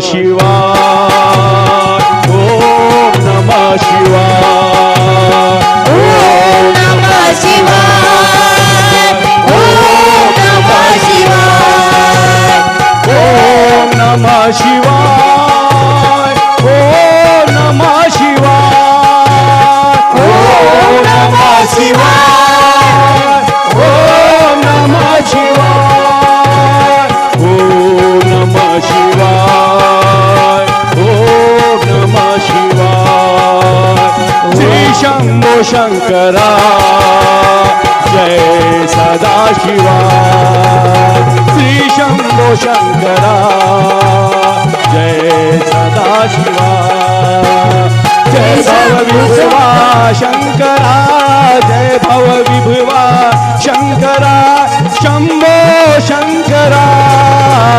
शिवाय, ओम नमः शिवाय, ओम नमः शिवाय, ओम नमः शिवाय, ओम नमः शिवाय, ओम नमः शिवाय, ओम नमः शिवाय, ओम नमः शिवाय, ओम नमः शिवाय, ओम नमः शिवाय। श्री शंभो शंकरा जय सदाशिवा, श्री शंभो शंकरा जय सदाशिवा, जय भव विभवा शंकरा, जय भव विभवा शंकरा, शंभो शंकरा।